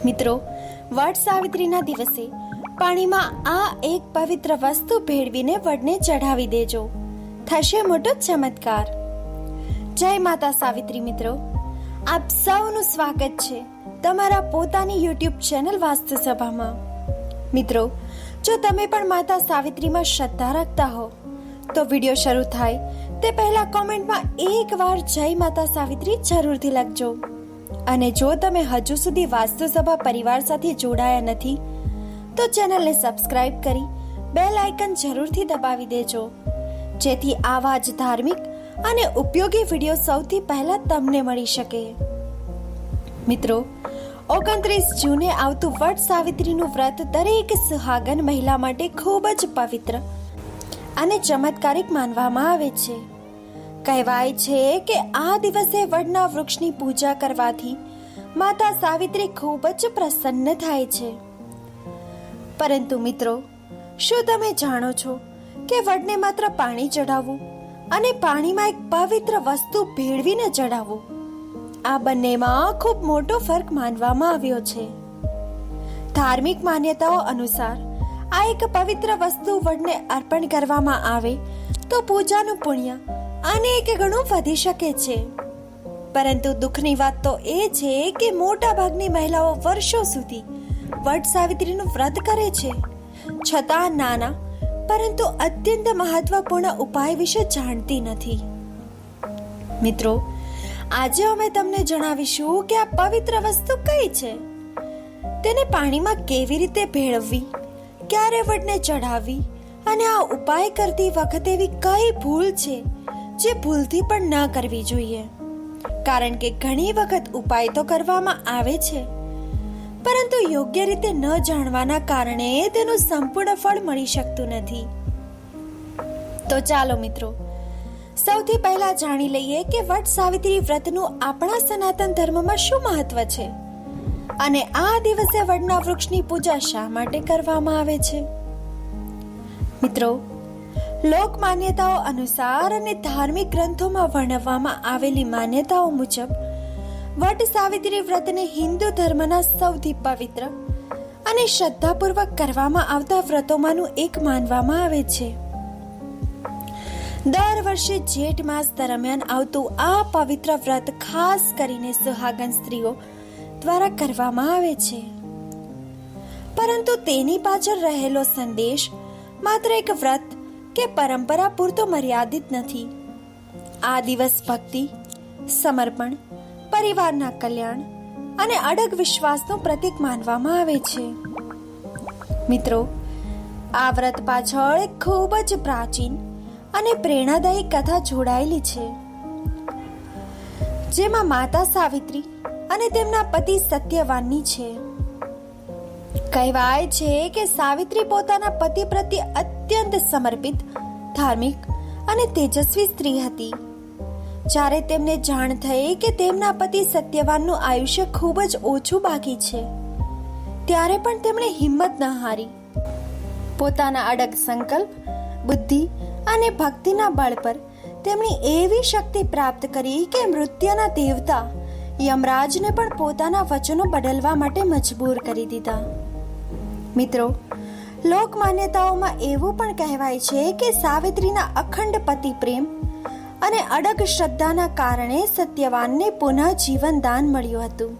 મિત્રો, વડ સાવિત્રીના દિવસે પાણીમાં આ એક પવિત્ર વસ્તુ ભેળવીને વડને ચઢાવી દેજો, થશે મોટો ચમત્કાર. જય માતા સાવિત્રી. મિત્રો, આપ સૌનું સ્વાગત છે તમારા પોતાની યુટ્યુબ ચેનલ વાસ્તુ સભામાં. મિત્રો, જો તમે પણ માતા સાવિત્રીમાં શ્રદ્ધા રાખતા હો તો વિડીયો શરૂ થાય તે પહેલા કોમેન્ટમાં એકવાર જય માતા સાવિત્રી જરૂરથી લખજો. અને જો તમે હજુ સુધી વાસ્તુ સભા પરિવાર સાથે જોડાયા નથી તો ચેનલને સબસ્ક્રાઇબ કરી બેલ આઇકન જરૂરથી દબાવી દેજો, જેથી આવા જ ધાર્મિક અને ઉપયોગી વિડીયો સૌથી પહેલા તમને મળી શકે. મિત્રો, 29 જૂને આવતું વડ સાવિત્રીનું વ્રત દરેક સુહાગન મહિલા માટે ખૂબ જ પવિત્ર અને ચમત્કારિક માનવામાં આવે છે. કહેવાય છે કે આ દિવસે વડના વૃક્ષની પૂજા કરવાથી માતા સાવિત્રી ખૂબ જ પ્રસન્ન થાય છે. પરંતુ મિત્રો, શું તમે જાણો છો કે વડને માત્ર પાણી ચડાવવું અને પાણીમાં એક પવિત્ર વસ્તુ ભેળવીને ચડાવવું, આ બંનેમાં ખૂબ મોટો ફરક માનવામાં આવ્યો છે. ધાર્મિક માન્યતાઓ અનુસાર આ એક પવિત્ર વસ્તુ વડને અર્પણ કરવામાં આવે તો પૂજાનું પુણ્ય અનેક ગણું વધી શકે છે. પરંતુ દુઃખની વાત તો એ છે કે મોટા ભાગની મહિલાઓ વર્ષો સુધી વડ સાવિત્રીનું વ્રત કરે છે, છતાં નાના પરંતુ અત્યંત મહત્વપૂર્ણ ઉપાય વિશે જાણતી નથી. મિત્રો, આજે અમે તમને જણાવીશું કે આ પવિત્ર વસ્તુ કઈ છે, તેને પાણીમાં કેવી રીતે ભેળવવી, ક્યારે વડને ચઢાવવી અને આ ઉપાય કરતી વખતે એવી કઈ ભૂલ છે જે ભૂલથી પણ ન કરવી જોઈએ. કારણ કે ઘણી વખત ઉપાય તો કરવામાં આવે છે, પરંતુ યોગ્ય રીતે ન જાણવાના કારણે તેનું સંપૂર્ણ ફળ મળી શકતું નથી. તો ચાલો મિત્રો, સૌથી પહેલા જાણી લઈએ કે વડ સાવિત્રી વ્રતનું આપણા સનાતન ધર્મમાં શું મહત્વ છે અને આ દિવસે વડના વૃક્ષની પૂજા શા માટે કરવામાં આવે છે. મિત્રો, લોક માન્યતાઓ અનુસાર અને ધાર્મિક ગ્રંથોમાં વર્ણવવામાં આવેલી માન્યતાઓ મુજબ વડ સાવિત્રી વ્રતને હિન્દુ ધર્મના સૌથી પવિત્ર અને શ્રદ્ધાપૂર્વક કરવામાં આવતા વ્રતોમાંનું એક માનવામાં આવે છે. દર વર્ષે જેઠ માસ દરમિયાન આવતું આ પવિત્ર વ્રત ખાસ કરીને સુહાગન સ્ત્રીઓ દ્વારા કરવામાં આવે છે. પરંતુ તેની પાછળ રહેલો સંદેશ માત્ર એક વ્રત કે પરંપરા પૂરતો મર્યાદિત નથી. આ દિવસ ભક્તિ, સમર્પણ, પરિવારના કલ્યાણ અને અડગ વિશ્વાસનું પ્રતીક માનવામાં આવે છે. મિત્રો, આ વ્રત પાછળ એક ખૂબ જ પ્રાચીન અને પ્રેરણાદાયી કથા જોડાયેલી છે, જેમાં માતા સાવિત્રી અને તેમના પતિ સત્યવાનની છે. કહેવાય છે કે સાવિત્રી પોતાના પતિ પ્રત્યે અત્યંત સમર્પિત, ધાર્મિક અને તેજસ્વી સ્ત્રી હતી. જ્યારે તેમને જાણ થઈ કે તેમના પતિ સત્યવાનનું આયુષ્ય ખૂબ જ ઓછું બાકી છે, ત્યારે પણ તેમણે હિંમત ન હારી. પોતાના અડગ સંકલ્પ, બુદ્ધિ અને ભક્તિના બળ પર તેમણે એવી શક્તિ પ્રાપ્ત કરી કે મૃત્યુના દેવતા યમરાજને પણ પોતાના વચનો બદલવા માટે મજબૂર કરી દીધા. મિત્રો, લોક માન્યતાઓમાં એવું પણ કહેવાય છે કે સાવિત્રીના અખંડ પતિ પ્રેમ અને અડગ શ્રદ્ધાના કારણે સત્યવાનને પુનઃ જીવન દાન મળ્યું હતું.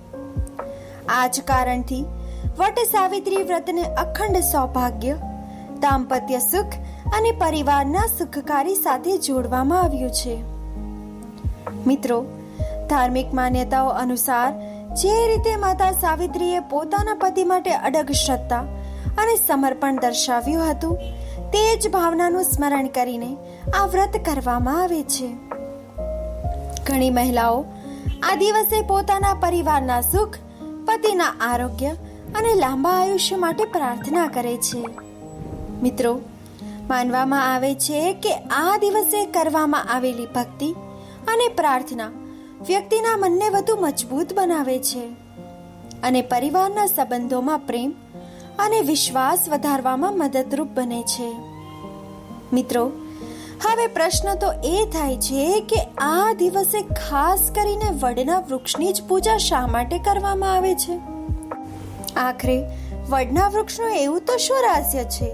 આ જ કારણથી વટ સાવિત્રી વ્રતને અખંડ સૌભાગ્ય, દાંપત્ય સુખ અને પરિવારના સુખકારી સાથે જોડવામાં આવ્યું છે. મિત્રો, ધાર્મિક માન્યતાઓ અનુસાર જે રીતે માતા સાવિત્રીએ પોતાના પતિ માટે અડગ શ્રદ્ધા અને સમર્પણ દર્શાવ્યું હતું, તે જ ભાવનાનું સ્મરણ કરીને આ વ્રત કરવામાં આવે છે. ઘણી મહિલાઓ આ દિવસે પોતાના પરિવારના સુખ, પતિના આરોગ્ય અને લાંબા આયુષ્ય માટે પ્રાર્થના કરે છે. મિત્રો, માનવામાં આવે છે કે આ દિવસે કરવામાં આવેલી ભક્તિ અને પ્રાર્થના વ્યક્તિના મનને વધુ મજબૂત બનાવે છે અને પરિવારના સંબંધોમાં પ્રેમ અને વિશ્વાસ વધારવામાં મદદરૂપ બને છે. મિત્રો, હવે પ્રશ્ન તો એ થાય છે કે આ દિવસે ખાસ કરીને વડના વૃક્ષની જ પૂજા શા માટે કરવામાં આવે છે. આખરે વડના વૃક્ષનું એવું તો શું રહસ્ય છે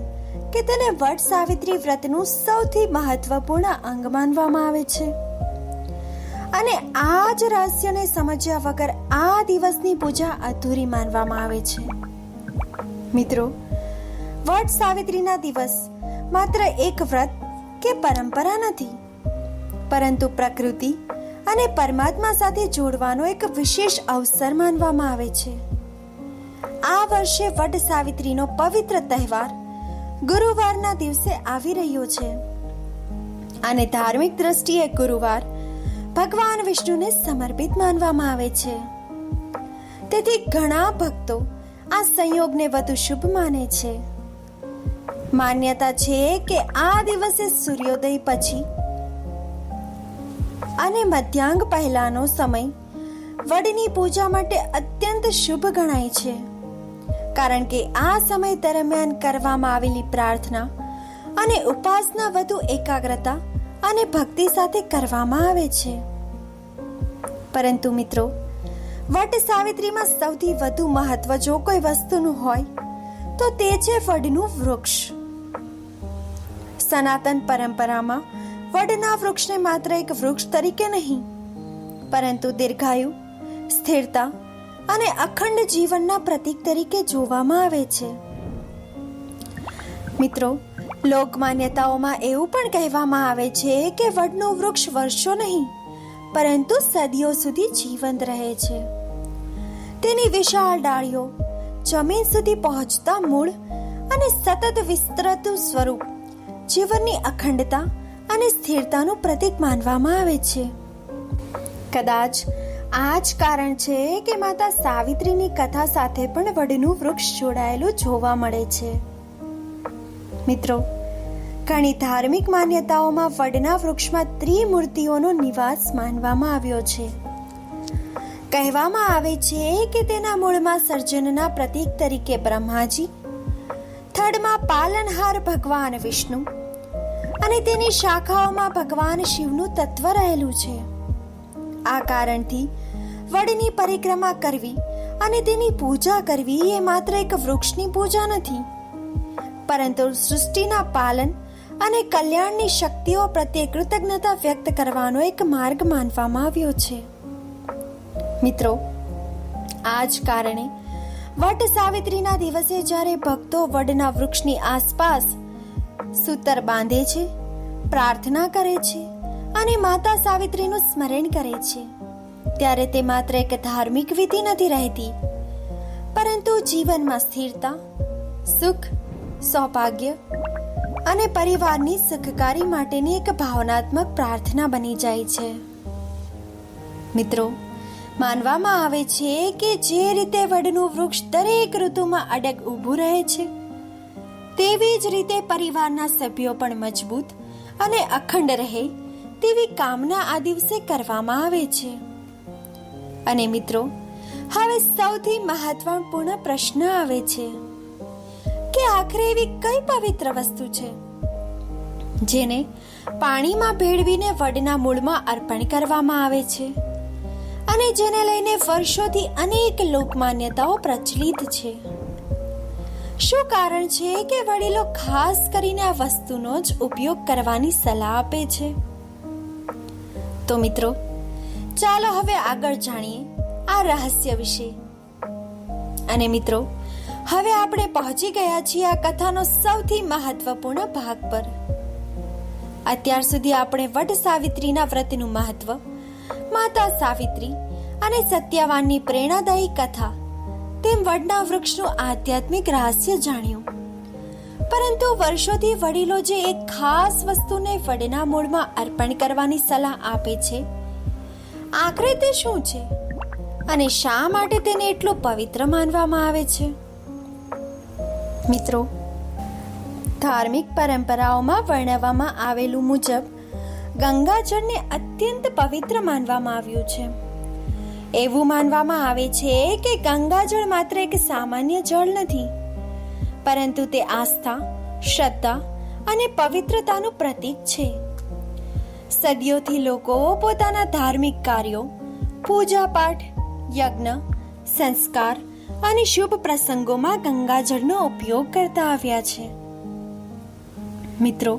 કે તેને વડ સાવિત્રી વ્રતનું સૌથી મહત્વપૂર્ણ અંગ માનવામાં આવે છે? અને આ જ રહસ્યને સમજ્યા વગર આ દિવસની પૂજા અધૂરી માનવામાં આવે છે. મિત્રો, વડ સાવિત્રીના દિવસ માત્ર એક વ્રત કે પરંપરા નથી, પરંતુ પ્રકૃતિ અને પરમાત્મા સાથે જોડવાનો એક વિશેષ અવસર માનવામાં આવે છે. આ વર્ષે વડ સાવિત્રીનો પવિત્ર તહેવાર ગુરુવારના દિવસે આવી રહ્યો છે અને ધાર્મિક દ્રષ્ટિએ ગુરુવાર ભગવાન વિષ્ણુને સમર્પિત માનવામાં આવે છે. તેથી ઘણા ભક્તો આ સંયોગને વધુ શુભ માને છે. માન્યતા છે કે આ દિવસે સૂર્યોદય પછી અને મધ્યાંગ પહેલાનો સમય વડની પૂજા માટે અત્યંત શુભ ગણાય છે, કારણ કે આ સમય દરમિયાન કરવામાં આવેલી પ્રાર્થના અને ઉપાસના વધુ એકાગ્રતા અને ભક્તિ સાથે કરવામાં આવે છે. પરંતુ મિત્રો, વટ સાવિત્રીમાં સૌથી વધુ મહત્વ જો કોઈ વસ્તુનું હોય તો તે છે વડનું વૃક્ષ. સનાતન પરંપરામાં વડના વૃક્ષને માત્ર એક વૃક્ષ તરીકે નહીં, પરંતુ દીર્ઘાયુ, સ્થિરતા અને અખંડ જીવનના પ્રતીક તરીકે જોવામાં આવે છે. મિત્રો, લોકમાન્યતાઓમાં એવું પણ કહેવામાં આવે છે કે વડનું વૃક્ષ વર્ષો નહીં પરંતુ સદીઓ સુધી જીવંત રહે છે. તેની વિશાળ ડાળીઓ, જમીન સુધી પહોંચતા મૂળ અને સતત વિસ્તરતું સ્વરૂપ જીવનની અખંડતા અને સ્થિરતાનું પ્રતીક માનવામાં આવે છે. કદાચ આ જ કારણ છે કે માતા સાવિત્રીની કથા સાથે પણ વડનું વૃક્ષ જોડાયેલું જોવા મળે છે. મિત્રો, ઘણી ધાર્મિક માન્યતાઓમાં વડના વૃક્ષમાં ત્રિમૂર્તિઓનો નિવાસ માનવામાં આવ્યો છે. કહેવામાં આવે છે કે તેના મૂળમાં સર્જનના પ્રતીક તરીકે બ્રહ્માજી, થડમાં પાલનહાર ભગવાન વિષ્ણુ અને તેની શાખાઓમાં ભગવાન શિવનું તત્વ રહેલું છે. આ કારણથી વડની પરિક્રમા કરવી અને તેની પૂજા કરવી એ માત્ર એક વૃક્ષની પૂજા નથી, પરંતુ સૃષ્ટિના પાલન અને કલ્યાણની શક્તિઓ પ્રત્યે કૃતજ્ઞતા વ્યક્ત કરવાનો એક માર્ગ માનવામાં આવ્યો છે. મિત્રો, આ જ કારણે વટ સાવિત્રીના દિવસે જ્યારે ભક્તો વડના વૃક્ષની આસપાસ સૂતર બાંધે છે, પ્રાર્થના કરે છે અને માતા સાવિત્રીનું સ્મરણ કરે છે, ત્યારે તે માત્ર એક ધાર્મિક વિધિ નથી રહેતી, પરંતુ જીવનમાં સ્થિરતા, સુખ, સૌભાગ્ય અને પરિવારની સુખકારી માટેની એક ભાવનાત્મક પ્રાર્થના બની જાય છે. મિત્રો, માનવામાં આવે છે કે જે રીતે વડનું વૃક્ષ દરેક ઋતુમાં અડગ ઊભું રહે છે, તેવી જ રીતે પરિવારના સભ્યો પણ મજબૂત અને અખંડ રહે તેવી કામના આ દિવસે કરવામાં આવે છે. અને મિત્રો, હવે સૌથી મહત્વપૂર્ણ પ્રશ્ન આવે છે કે આખરે એવી કઈ પવિત્ર વસ્તુ છે જેને પાણીમાં ભેળવીને વડના મૂળમાં અર્પણ કરવામાં આવે છે અને જેને લઈને વર્ષોથી અનેક લોકમાન્યતાઓ પ્રચલિત છે? શું કારણ છે કે વડીલો ખાસ કરીને આ વસ્તુનો જ ઉપયોગ કરવાની સલાહ આપે છે? તો મિત્રો, ચાલો હવે આગળ જાણીએ આ રહસ્ય વિશે. અને મિત્રો, હવે આપણે પહોંચી ગયા છીએ આ કથાનો સૌથી મહત્વપૂર્ણ ભાગ પર. અત્યાર સુધી આપણે વટ સાવિત્રીના વ્રતનું મહત્વ, માતા સાવિત્રી અને સત્યવાનની પ્રેરણાદાયી કથા, તેમ વડના વૃક્ષનું આધ્યાત્મિક રહસ્ય જાણ્યું. પરંતુ વર્ષોથી વડીલો જે એક ખાસ વસ્તુને વડના મૂળમાં અર્પણ કરવાની સલાહ આપે છે, આખરે તે શું છે અને શા માટે તેને એટલું પવિત્ર માનવામાં આવે છે? મિત્રો, ધાર્મિક પરંપરાઓમાં વર્ણવવામાં આવેલું મુજબ ગંગાજળને અત્યંત પવિત્ર માનવામાં આવ્યું છે. એવું માનવામાં આવે છે કે ગંગાજળ માત્ર એક સામાન્ય જળ નથી, પરંતુ તે આસ્થા, શ્રદ્ધા અને પવિત્રતાનું પ્રતીક છે. સદીઓથી લોકો પોતાના ધાર્મિક કાર્યો, પૂજાપાઠ, યજ્ઞ, સંસ્કાર અને શુભ પ્રસંગોમાં ગંગાજળનો ઉપયોગ કરતા આવ્યા છે. મિત્રો,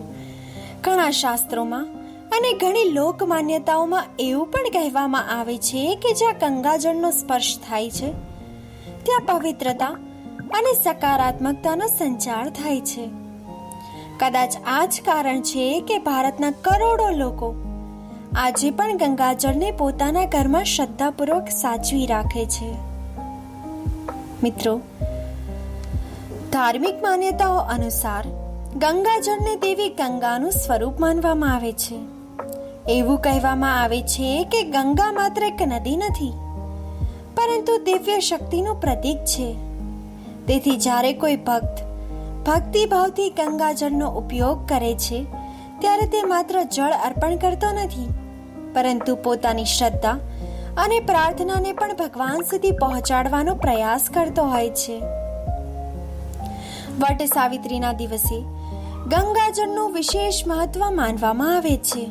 ઘણા શાસ્ત્રોમાં અને ઘણી લોક માન્યતાઓમાં એવું પણ કહેવામાં આવે છે કે જ્યાં ગંગાજળનો સ્પર્શ થાય છે ત્યાં પવિત્રતા અને સકારાત્મકતાનો સંચાર થાય છે. કદાચ આ જ કારણ છે કે ભારતના કરોડો લોકો આજે પણ ગંગાજળને પોતાના ઘરમાં શ્રદ્ધાપૂર્વક સાચવી રાખે છે. મિત્રો, ધાર્મિક માન્યતાઓ અનુસાર ગંગાજળને દેવી ગંગાનું સ્વરૂપ માનવામાં આવે છે. એવું કહેવામાં આવે છે કે ગંગા માત્ર એક નદી નથી, પરંતુ દિવ્ય શક્તિનું પ્રતીક છે. તેથી જ્યારે કોઈ ભક્ત ભક્તિભાવથી ગંગાજળનો ઉપયોગ કરે છે ત્યારે તે માત્ર જળ અર્પણ કરતો નથી, પરંતુ પોતાની શ્રદ્ધા અને પ્રાર્થનાને પણ ભગવાન સુધી પહોંચાડવાનો પ્રયાસ કરતો હોય છે. વટ સાવિત્રીના દિવસે ગંગાજળનું વિશેષ મહત્વ માનવામાં આવે છે.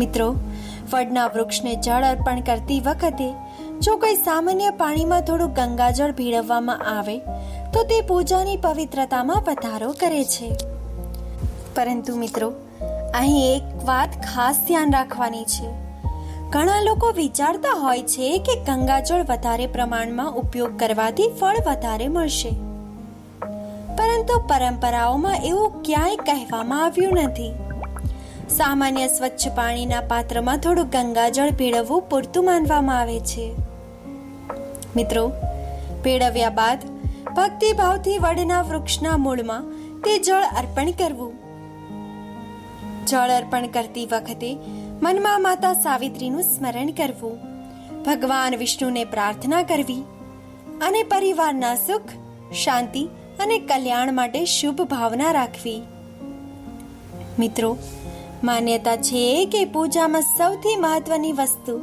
મિત્રો, વડના વૃક્ષને જળ અર્પણ કરતી વખતે જો કોઈ સામાન્ય પાણીમાં થોડું ગંગાજળ ભેળવવામાં આવે તો તે પૂજાની પવિત્રતામાં વધારો કરે છે. પરંતુ મિત્રો, અહીં એક વાત ખાસ ધ્યાન રાખવાની છે. ઘણા લોકો વિચારતા હોય છે કે ગંગાજળ વધારે પ્રમાણમાં ઉપયોગ કરવાથી ફળ વધારે મળશે, પરંતુ પરંપરાઓમાં એવું ક્યાંય કહેવામાં આવ્યું નથી. સામાન્ય સ્વચ્છ પાણીના પાત્રમાં થોડું ગંગાજળ ભેળવવું પૂરતું માનવામાં આવે છે. મિત્રો, ભેળવ્યા બાદ ભક્તિભાવથી વડના વૃક્ષના મૂળમાં તે જળ અર્પણ કરવું. જળ અર્પણ કરતી વખતે મનમાં માતા સાવિત્રીનું સ્મરણ કરવું, ભગવાન વિષ્ણુને પ્રાર્થના કરવી અને પરિવારના સુખ, શાંતિ અને કલ્યાણ માટે શુભ ભાવના રાખવી. મિત્રો, માન્યતા છે કે પૂજામાં સૌથી મહત્વની વસ્તુ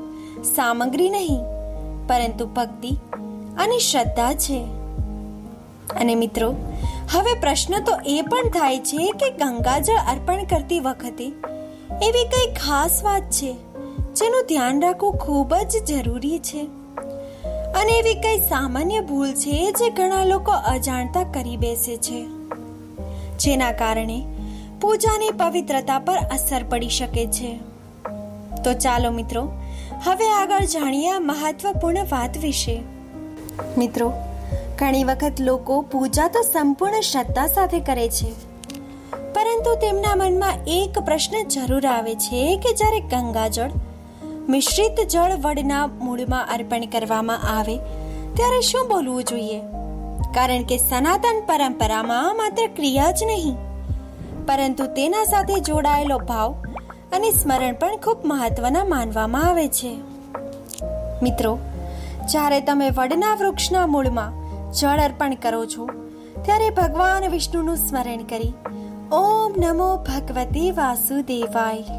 સામગ્રી નહીં, પરંતુ ભક્તિ અને શ્રદ્ધા છે. અને મિત્રો, હવે પ્રશ્ન તો એ પણ થાય છે કે ગંગાજળ અર્પણ કરતી વખતે એવી કઈ ખાસ વાત છે જેનું ધ્યાન રાખવું ખૂબ જ જરૂરી છે, અને એવી કઈ સામાન્ય ભૂલ છે જે ઘણા લોકો અજાણતા કરી બેસે છે, જેના કારણે પૂજાની પવિત્રતા પર અસર પડી શકે છે. તો ચાલો મિત્રો, હવે આગળ જાણીએ આ મહત્વપૂર્ણ વાત વિશે. મિત્રો, ઘણી વખત લોકો પૂજા તો સંપૂર્ણ શ્રદ્ધા સાથે કરે છે, પરંતુ તેમના મનમાં એક પ્રશ્ન જરૂર આવે છે કે જ્યારે ગંગાજળ મિશ્રિત જળ વડના મૂળમાં અર્પણ કરવામાં આવે ત્યારે શું બોલવું જોઈએ? કારણ કે સનાતન પરંપરામાં માત્ર ક્રિયા જ નહીં, પરંતુ તેના સાથે જોડાયેલો ભાવ અને સ્મરણ પણ ખૂબ મહત્વના માનવામાં આવે છે. મિત્રો, જ્યારે તમે વડના વૃક્ષના મૂળમાં જળ અર્પણ કરો છો ત્યારે ભગવાન વિષ્ણુનું સ્મરણ કરી ઓમ નમો ભગવતે વાસુદેવાય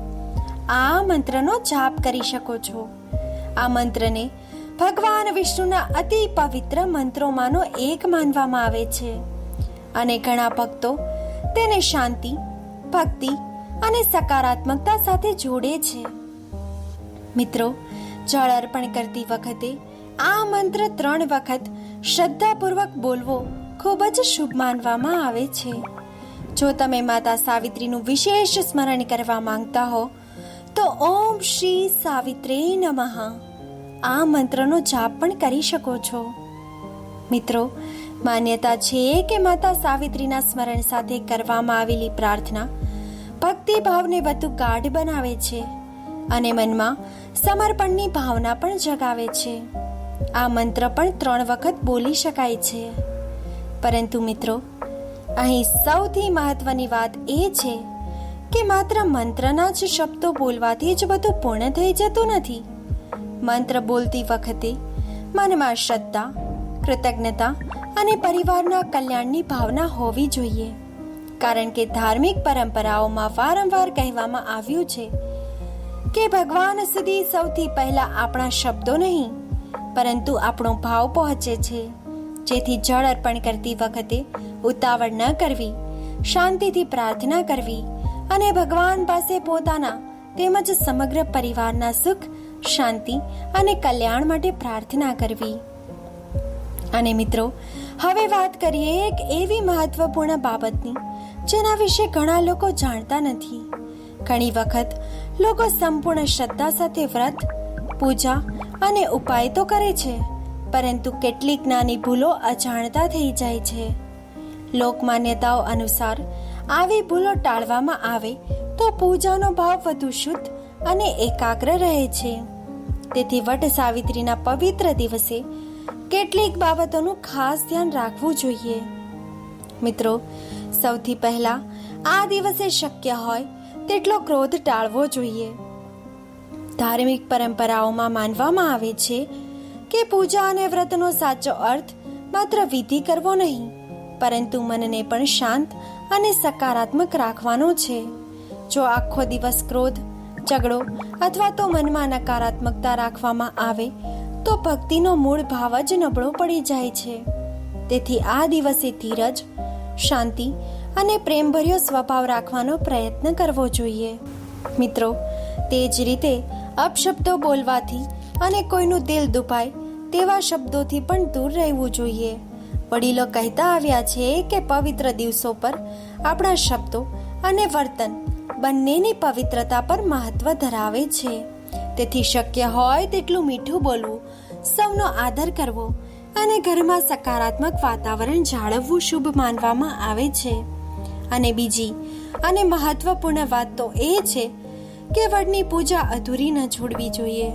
આ મંત્રનો જાપ કરી શકો છો. આ મંત્રને ભગવાન વિષ્ણુના અતિ પવિત્ર મંત્રોમાંનો એક માનવામાં આવે છે, અને ઘણા ભક્તો તેને શાંતિ, ભક્તિ અને સકારાત્મકતા સાથે જોડે છે. મિત્રો, જળ અર્પણ કરતી વખતે આ મંત્ર 3 વખત શ્રદ્ધાપૂર્વક બોલવો ખૂબ જ શુભ માનવામાં આવે છે. જો તમે માતા સાવિત્રીનું વિશેષ સ્મરણ કરવા માંગતા હો તો ઓમ શ્રી સાવિત્રે નમઃ આ મંત્રનો જાપ પણ કરી શકો છો. મિત્રો, માન્યતા છે કે માતા સાવિત્રીના સ્મરણ સાથે કરવામાં આવેલી પ્રાર્થના ભક્તિભાવને વધુ ગાઢ બનાવે છે અને મનમાં સમર્પણની ભાવના પણ જગાવે છે. આ મંત્ર પણ 3 વખત બોલી શકાય છે. પરંતુ મિત્રો, અહીં સૌથી મહત્વની વાત એ છે કે માત્ર મંત્રના જ શબ્દો બોલવાથી જ બધું પૂર્ણ થઈ જતું નથી. મંત્ર બોલતી વખતે મનમાં શ્રદ્ધા, કૃતજ્ઞતા અને પરિવારના કલ્યાણની ભાવના હોવી જોઈએ. કારણ કે ધાર્મિક પરંપરાઓમાં વારંવાર કહેવામાં આવ્યું છે કે ભગવાન સુધી સૌથી પહેલા આપણા શબ્દો નહીં, પરંતુ આપણો ભાવ પહોંચે છે. જેથી જળ અર્પણ કરતી વખતે ઉતાવળ ન કરવી, શાંતિથી પ્રાર્થના કરવી અને ભગવાન પાસે પોતાના તેમજ સમગ્ર પરિવારના સુખ, શાંતિ અને કલ્યાણ માટે પ્રાર્થના કરવી. અને મિત્રો, હવે વાત કરીએ એક એવી મહત્વપૂર્ણ બાબતની જેના વિશે ઘણા લોકો જાણતા નથી. ઘણી વખત લોકો સંપૂર્ણ શ્રદ્ધા સાથે વ્રત, પૂજા અને ઉપાય તો કરે છે, પરંતુ કેટલીક નાની ભૂલો અજાણતા થઈ જાય છે. લોકમાન્યતાઓ અનુસાર આવી ભૂલો ટાળવામાં આવે તો પૂજાનો ભાવ વધુ શુદ્ધ અને એકાગ્ર રહે છે. તેથી વટ સાવિત્રીના પવિત્ર દિવસે કેટલીક બાબતોનું ખાસ ધ્યાન રાખવું જોઈએ. મિત્રો, સૌથી પહેલા આ દિવસે શક્ય હોય તેટલો ક્રોધ ટાળવો જોઈએ. ધાર્મિક પરંપરાઓમાં માનવામાં આવે છે કે પૂજા અને વ્રતનો સાચો અર્થ માત્ર વિધિ કરવો નહીં, પરંતુ મનને પણ શાંત અને સકારાત્મક રાખવાનો છે. જો આખો દિવસ ક્રોધ, ઝઘડો અથવા તો મનમાં નકારાત્મકતા રાખવામાં આવે તો ભક્તિનો મૂળ ભાવ જ નબળો પડી જાય છે. તેથી આ દિવસે ધીરજ, શાંતિ અને પ્રેમભર્યો સ્વભાવ રાખવાનો પ્રયત્ન કરવો જોઈએ. મિત્રો, તે જ રીતે અપશબ્દો બોલવાથી અને કોઈનું દિલ દુભાય તેવા શબ્દોથી પણ દૂર રહેવું જોઈએ. વડીલો કહેતા આવ્યા છે કે પવિત્ર દિવસો પર આપણા શબ્દો અને વર્તન બંનેની પવિત્રતા પર મહત્વ ધરાવે છે. તેથી શક્ય હોય તેટલું મીઠું બોલવું, સૌનો આદર કરવો અને ઘરમાં સકારાત્મક વાતાવરણ જાળવવું શુભ માનવામાં આવે છે. અને બીજી અને મહત્વપૂર્ણ વાત તો એ છે કે વડની પૂજા અધૂરી ન છોડવી જોઈએ.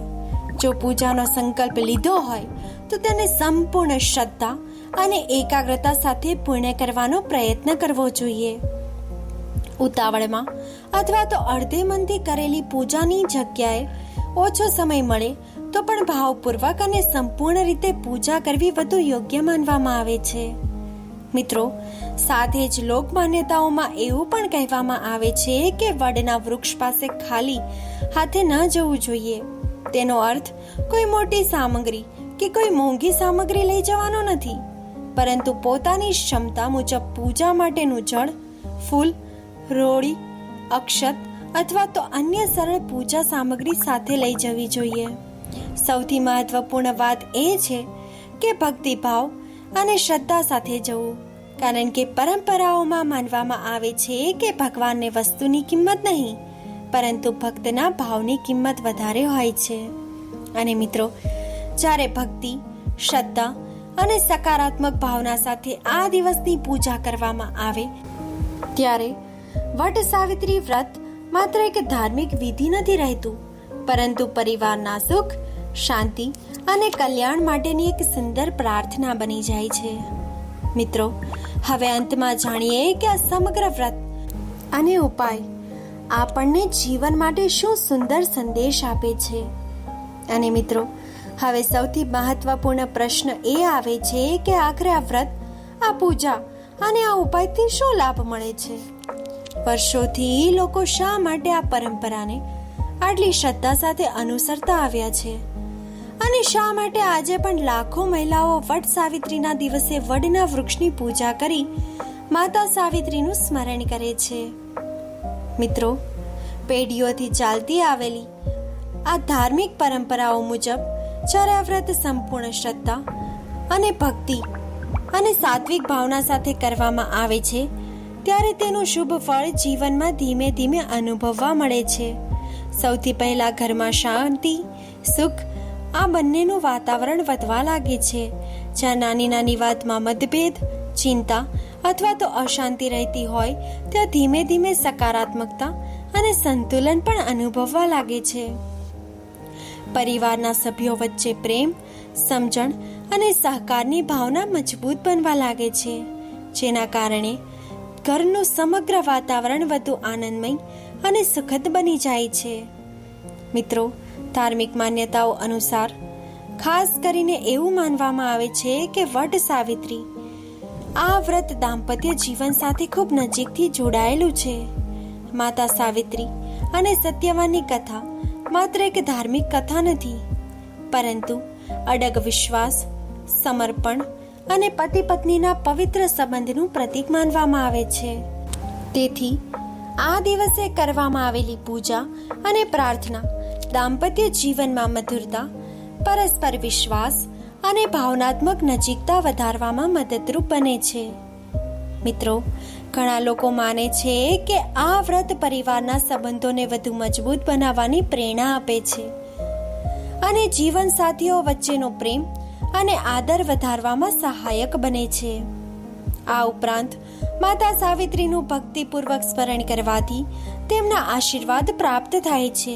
જો પૂજાનો સંકલ્પ લીધો હોય તો તેને સંપૂર્ણ શ્રદ્ધા અને એકાગ્રતા સાથે પૂર્ણ કરવાનો પ્રયત્ન કરવો જોઈએ. ઉતાવળમાં અથવા તો અડધે મનથી કરેલી પૂજાની જગ્યાએ ઓછો સમય મળે તો પણ ભાવપૂર્વક અને સંપૂર્ણ રીતે પૂજા કરવી વધુ યોગ્ય માનવામાં આવે છે. મિત્રો, સાથે જ લોકમાન્યતાઓમાં એવું પણ કહેવામાં આવે છે કે વડના વૃક્ષ પાસે ખાલી હાથે ન જવું જોઈએ. તેનો અર્થ કોઈ મોટી સામગ્રી કે કોઈ મોંઘી સામગ્રી લઈ જવાનો નથી, પરંતુ પોતાની ક્ષમતા મુજબ પૂજા માટેનું જળ, ફૂલ, રોળી, અક્ષત અથવા તો અન્ય સરળ પૂજા સામગ્રી સાથે લઈ જવી જોઈએ. સૌથી મહત્વપૂર્ણ વાત એ છે કે ભક્તિભાવ અને શ્રદ્ધા સાથે જવું, કારણ કે પરંપરાઓમાં માનવામાં આવે છે કે ભગવાનને વસ્તુની કિંમત નહીં, પરંતુ ભક્તના ભાવની કિંમત વધારે હોય છે. અને મિત્રો, જ્યારે ભક્તિ, શ્રદ્ધા અને સકારાત્મક ભાવના સાથે આ દિવસની પૂજા કરવામાં આવે ત્યારે વટ સાવિત્રી વ્રત માત્ર એક ધાર્મિક વિધિ નથી રહેતું, પરંતુ પરિવારના સુખ, શાંતિ અને કલ્યાણ માટેની એક સુંદર પ્રાર્થના બની જાય છે. મિત્રો, હવે અંતમાં જાણીએ કે આ સમગ્ર વ્રત અને ઉપાય આપણને જીવન માટે શું સુંદર સંદેશ આપે છે. અને મિત્રો, હવે સૌથી મહત્વપૂર્ણ પ્રશ્ન એ આવે છે કે આખરે આ વ્રત, આ પૂજા અને આ ઉપાયથી શું લાભ મળે છે? વર્ષોથી લોકો શા માટે આ પરંપરાને આટલી શ્રદ્ધા સાથે અનુસરતા આવ્યા છે? અને શા માટે આજે પણ લાખો મહિલાઓ વટ સાવિત્રીના દિવસે વડના વૃક્ષની પૂજા કરી માતા સાવિત્રીનું સ્મરણ કરે છે? મિત્રો, પેઢીઓથી ચાલતી આવેલી આ ધાર્મિક પરંપરાઓ મુજબ જ્યારે આ વ્રત સંપૂર્ણ શ્રદ્ધા અને ભક્તિ અને સાત્વિક ભાવના સાથે કરવામાં આવે છે ત્યારે તેનું શુભ ફળ જીવનમાં ધીમે ધીમે અનુભવવા મળે છે. સૌથી પહેલા ઘરમાં શાંતિ, સુખ આ બંનેનું વાતાવરણ વધવા લાગે છે. જ્યાં નાની નાની વાતમાં મતભેદ, ચિંતા અથવા તો અશાંતિ રહેતી હોય ત્યાં ધીમે ધીમે સકારાત્મકતા અને સંતુલન પણ અનુભવવા લાગે છે. પરિવારના સભ્યો વચ્ચે પ્રેમ, સમજણ અને સહકારની ભાવના મજબૂત બનવા લાગે છે, જેના કારણે ઘરનું સમગ્ર વાતાવરણ વધુ આનંદમય અને સુખદ બની જાય છે. મિત્રો, ધાર્મિક માન્યતાઓ અનુસાર ખાસ કરીને એવું માનવામાં આવે છે કે વટ સાવિત્રી આ વ્રત દાંપત્ય જીવન સાથે ખૂબ નજીકથી જોડાયેલું છે. માતા સાવિત્રી અને સત્યવાનની કથા માત્ર એક ધાર્મિક કથા નથી, પરંતુ અડગ વિશ્વાસ, સમર્પણ અને પતિ પત્નીના પવિત્ર સંબંધનું પ્રતીક માનવામાં આવે છે. તેથી આ દિવસે કરવામાં આવેલી પૂજા અને પ્રાર્થના દાંપત્ય જીવનમાં મધુરતા, પરસ્પર વિશ્વાસ અને ભાવનાત્મક નજીકતા વધારવામાં મદદરૂપ બને છે. મિત્રો, ઘણા લોકો માને છે કે આ વ્રત પરિવારના સંબંધોને વધુ મજબૂત બનાવવાની પ્રેરણા આપે છે અને જીવનસાથીઓ વચ્ચેનો પ્રેમ અને આદર વધારવામાં સહાયક બને છે. આ ઉપરાંત માતા સાવિત્રીનું ભક્તિપૂર્વક સ્મરણ કરવાથી તેમના આશીર્વાદ પ્રાપ્ત થાય છે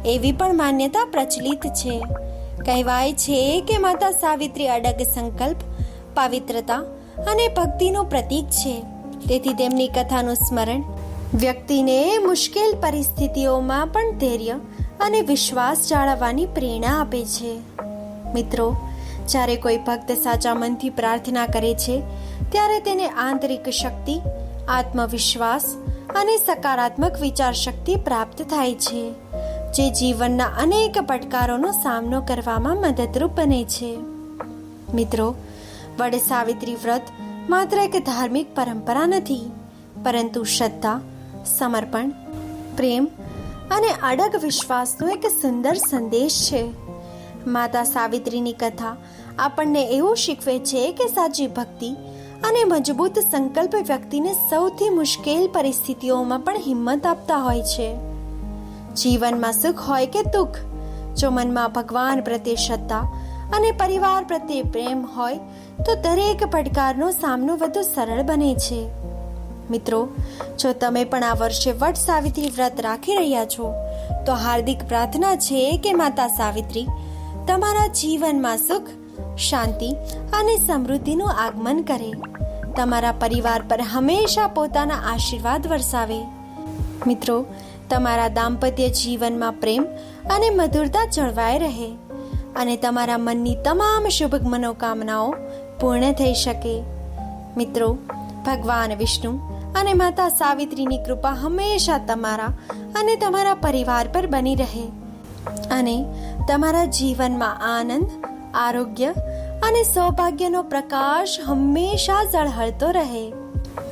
એવી પણ માન્યતા પ્રચલિત છે. કહેવાય છે કે માતા સાવિત્રી અડગ સંકલ્પ, પવિત્રતા અને ભક્તિનું પ્રતીક છે. તેથી તેમની કથાનું સ્મરણ વ્યક્તિને મુશ્કેલ પરિસ્થિતિઓમાં પણ ધૈર્ય અને વિશ્વાસ જાળવવાની પ્રેરણા આપે છે. મિત્રો, જ્યારે કોઈ ભક્ત સાચા મનથી પ્રાર્થના કરે છે ત્યારે તેને આંતરિક શક્તિ, આત્મવિશ્વાસ અને સકારાત્મક વિચાર શક્તિ પ્રાપ્ત થાય છે, જે જીવનના અનેક પડકારોનો સામનો કરવામાં મદદરૂપ બને છે. મિત્રો, વડ સાવિત્રી વ્રત માત્ર એક ધાર્મિક પરંપરા નથી, પરંતુ શ્રદ્ધા, સમર્પણ, પ્રેમ અને અડગ વિશ્વાસનો એક સુંદર સંદેશ છે. માતા સાવિત્રીની કથા આપણને એવું શીખવે છે કે સાચી ભક્તિ અને મજબૂત સંકલ્પ વ્યક્તિને સૌથી મુશ્કેલ પરિસ્થિતિઓમાં પણ હિંમત આપતા હોય છે. જીવનમાં સુખ હોય કે દુઃખ, જો મનમાં ભગવાન પ્રત્યે શ્રદ્ધા અને પરિવાર પ્રત્યે પ્રેમ હોય તો દરેક પડકારનો સામનો વધુ સરળ બને છે. મિત્રો, જો તમે પણ આ વર્ષે વડ સાવિત્રી વ્રત રાખી રહ્યા છો તો હાર્દિક પ્રાર્થના છે કે માતા સાવિત્રી તમારા જીવનમાં સુખ, શાંતિ અને સમૃદ્ધિનું આગમન કરે, તમારા પરિવાર પર હંમેશા પોતાના આશીર્વાદ વરસાવે. મિત્રો, તમારા દાંપત્ય જીવનમાં પ્રેમ અને મધુરતા જળવાઈ રહે અને તમારા મનની તમામ શુભ મનોકામનાઓ પૂર્ણ થઈ શકે. મિત્રો, ભગવાન વિષ્ણુ અને માતા સાવિત્રીની કૃપા હંમેશા તમારા અને તમારા પરિવાર પર બની રહે અને તમારા જીવનમાં આનંદ, આરોગ્ય અને સૌભાગ્યનો પ્રકાશ હંમેશા ઝળહળતો રહે.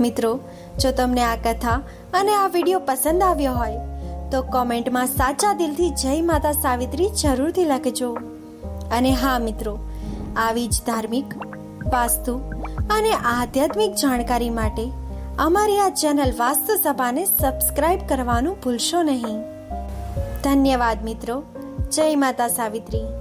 મિત્રો, જો તમને આ કથા અને આ વિડીયો પસંદ આવ્યો હોય તો કોમેન્ટમાં સાચા દિલથી જય માતા સાવિત્રી જરૂરથી લખજો. અને હા મિત્રો, આવી જ ધાર્મિક, વાસ્તુ અને આધ્યાત્મિક જાણકારી માટે અમારી આ ચેનલ વાસ્તુ સભાને સબસ્ક્રાઇબ કરવાનું ભૂલશો નહીં. ધન્યવાદ મિત્રો. જય માતા સાવિત્રી.